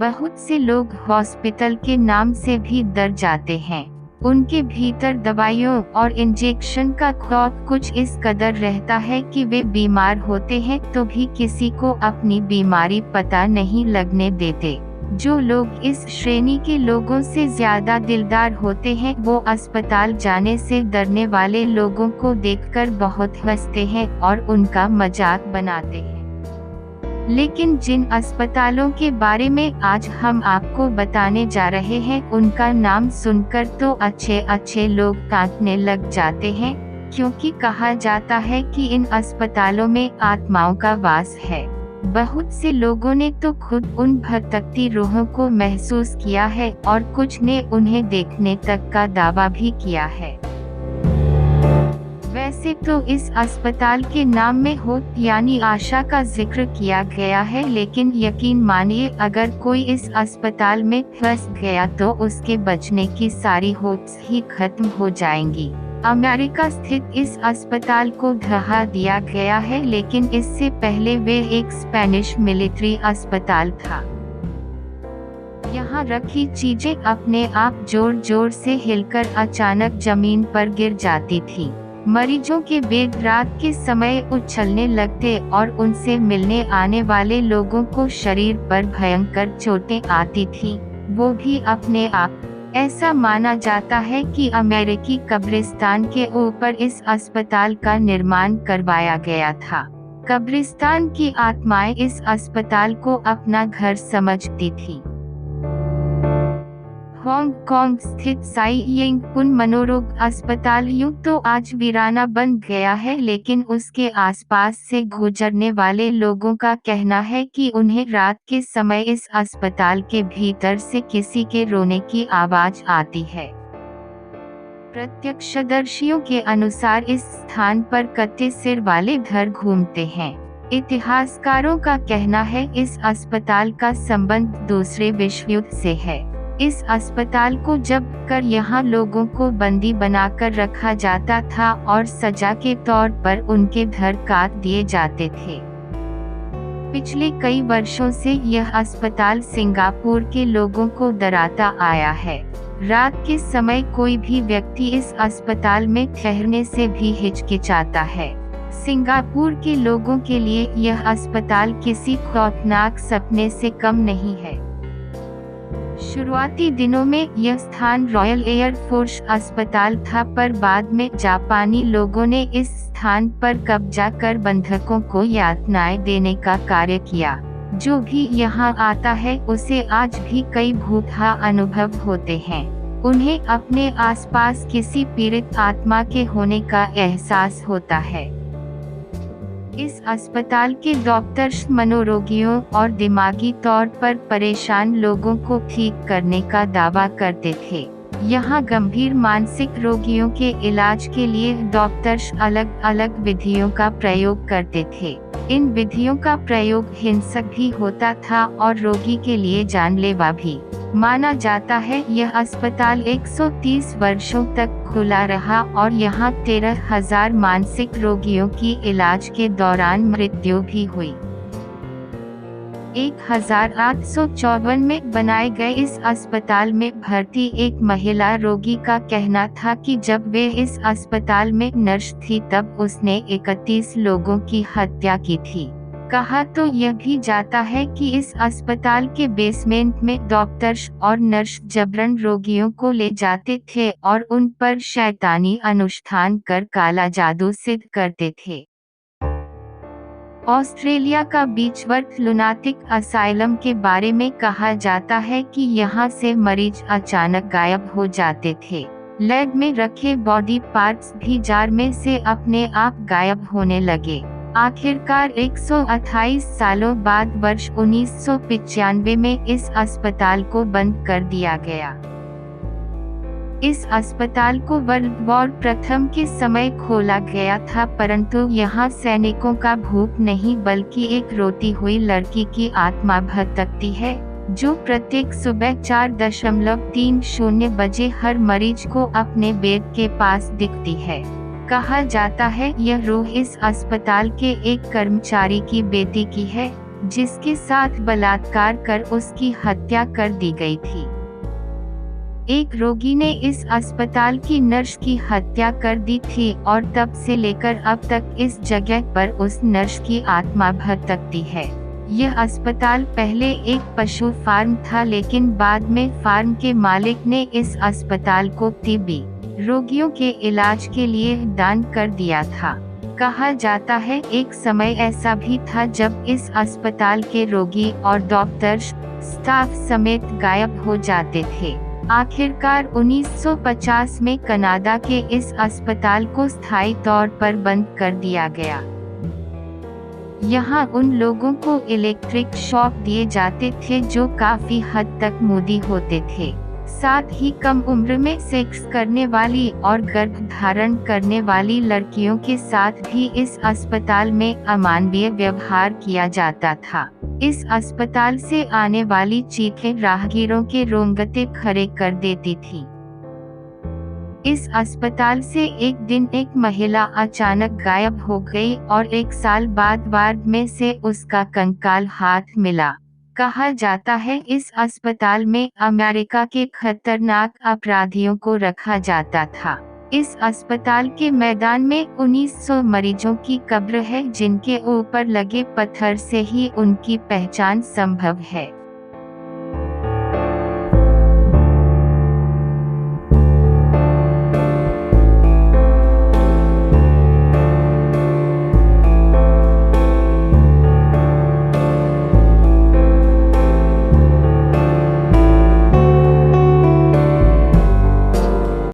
बहुत से लोग हॉस्पिटल के नाम से भी डर जाते हैं। उनके भीतर दवाइयों और इंजेक्शन का खौफ कुछ इस कदर रहता है कि वे बीमार होते हैं तो भी किसी को अपनी बीमारी पता नहीं लगने देते। जो लोग इस श्रेणी के लोगों से ज्यादा दिलदार होते हैं वो अस्पताल जाने से डरने वाले लोगों को देखकर बहुत हंसते हैं और उनका मजाक बनाते हैं। लेकिन जिन अस्पतालों के बारे में आज हम आपको बताने जा रहे हैं उनका नाम सुनकर तो अच्छे लोग कांपने लग जाते हैं, क्योंकि कहा जाता है कि इन अस्पतालों में आत्माओं का वास है। बहुत से लोगों ने तो खुद उन भटकती रूहों को महसूस किया है और कुछ ने उन्हें देखने तक का दावा भी किया है। वैसे तो इस अस्पताल के नाम में होप यानी आशा का जिक्र किया गया है, लेकिन यकीन मानिए अगर कोई इस अस्पताल में फंस गया तो उसके बचने की सारी होप्स ही खत्म हो जाएंगी। अमेरिका स्थित इस अस्पताल को ढहा दिया गया है, लेकिन इससे पहले वे एक स्पेनिश मिलिट्री अस्पताल था। यहाँ रखी चीजें अपने आप जोर जोर से हिलकर अचानक जमीन पर गिर जाती थी। मरीजों के बेड रात के समय उछलने लगते और उनसे मिलने आने वाले लोगों को शरीर पर भयंकर चोटें आती थी, वो भी अपने आप। ऐसा माना जाता है कि अमेरिकी कब्रिस्तान के ऊपर इस अस्पताल का निर्माण करवाया गया था। कब्रिस्तान की आत्माएं इस अस्पताल को अपना घर समझती थी। हांगकांग स्थित साई यिंग पुन मनोरोग अस्पताल यूं तो आज वीराना बन गया है, लेकिन उसके आसपास से गुजरने वाले लोगों का कहना है कि उन्हें रात के समय इस अस्पताल के भीतर से किसी के रोने की आवाज आती है। प्रत्यक्षदर्शियों के अनुसार इस स्थान पर कत्ते सिर वाले घर घूमते हैं। इतिहासकारों का कहना है इस अस्पताल का संबंध दूसरे विश्व युद्ध से है। इस अस्पताल को जब कर यहाँ लोगों को बंदी बनाकर रखा जाता था और सजा के तौर पर उनके धड़ काट दिए जाते थे। पिछले कई वर्षों से यह अस्पताल सिंगापुर के लोगों को डराता आया है। रात के समय कोई भी व्यक्ति इस अस्पताल में ठहरने से भी हिचकिचाता है। सिंगापुर के लोगों के लिए यह अस्पताल किसी खौफनाक सपने से कम नहीं है। शुरुआती दिनों में यह स्थान रॉयल एयर फोर्स अस्पताल था, पर बाद में जापानी लोगों ने इस स्थान पर कब्जा कर बंधकों को यातनाएं देने का कार्य किया। जो भी यहाँ आता है उसे आज भी कई भूखा अनुभव होते हैं। उन्हें अपने आसपास किसी पीड़ित आत्मा के होने का एहसास होता है। इस अस्पताल के डॉक्टर्स मनोरोगियों और दिमागी तौर पर परेशान लोगों को ठीक करने का दावा करते थे। यहाँ गंभीर मानसिक रोगियों के इलाज के लिए डॉक्टर्स अलग अलग विधियों का प्रयोग करते थे। इन विधियों का प्रयोग हिंसक भी होता था और रोगी के लिए जानलेवा भी। माना जाता है यह अस्पताल 130 वर्षों तक खुला रहा और यहाँ 13,000 मानसिक रोगियों की इलाज के दौरान मृत्यु भी हुई। 1854 में बनाए गए इस अस्पताल में भर्ती एक महिला रोगी का कहना था कि जब वे इस अस्पताल में नर्स थी तब उसने 31 लोगों की हत्या की थी। कहा तो यह भी जाता है कि इस अस्पताल के बेसमेंट में डॉक्टर्स और नर्स जबरन रोगियों को ले जाते थे और उन पर शैतानी अनुष्ठान कर काला जादू सिद्ध करते थे। ऑस्ट्रेलिया का बीचवर्थ लुनाटिक असाइलम के बारे में कहा जाता है कि यहाँ से मरीज अचानक गायब हो जाते थे। लैब में रखे बॉडी पार्ट्स भी जार में से अपने आप गायब होने लगे। आखिरकार 128 सालों बाद वर्ष 1995 में इस अस्पताल को बंद कर दिया गया। इस अस्पताल को वर्ल्ड वॉर प्रथम के समय खोला गया था, परंतु यहाँ सैनिकों का भूत नहीं बल्कि एक रोती हुई लड़की की आत्मा भटकती है, जो प्रत्येक सुबह 4:30 बजे हर मरीज को अपने बेड के पास दिखती है। कहा जाता है यह रूह इस अस्पताल के एक कर्मचारी की बेटी की है, जिसके साथ बलात्कार कर उसकी हत्या कर दी गई थी। एक रोगी ने इस अस्पताल की नर्स की हत्या कर दी थी और तब से लेकर अब तक इस जगह पर उस नर्स की आत्मा भटकती है। यह अस्पताल पहले एक पशु फार्म था, लेकिन बाद में फार्म के मालिक ने इस अस्पताल को टीबी रोगियों के इलाज के लिए दान कर दिया था। कहा जाता है एक समय ऐसा भी था जब इस अस्पताल के रोगी और डॉक्टर्स स्टाफ समेत गायब हो जाते थे। आखिरकार 1950 में कनाडा के इस अस्पताल को स्थायी तौर पर बंद कर दिया गया। यहाँ उन लोगों को इलेक्ट्रिक शॉक दिए जाते थे जो काफी हद तक मोदी होते थे। साथ ही कम उम्र में सेक्स करने वाली और गर्भ धारण करने वाली लड़कियों के साथ भी इस अस्पताल में अमानवीय व्यवहार किया जाता था। इस अस्पताल से आने वाली चीखें राहगीरों के रोंगटे खड़े कर देती थी। इस अस्पताल से एक दिन एक महिला अचानक गायब हो गई और 1 साल बाद में से उसका कंकाल हाथ मिला। कहा जाता है इस अस्पताल में अमेरिका के खतरनाक अपराधियों को रखा जाता था। इस अस्पताल के मैदान में 1900 मरीजों की कब्र है, जिनके ऊपर लगे पत्थर से ही उनकी पहचान संभव है।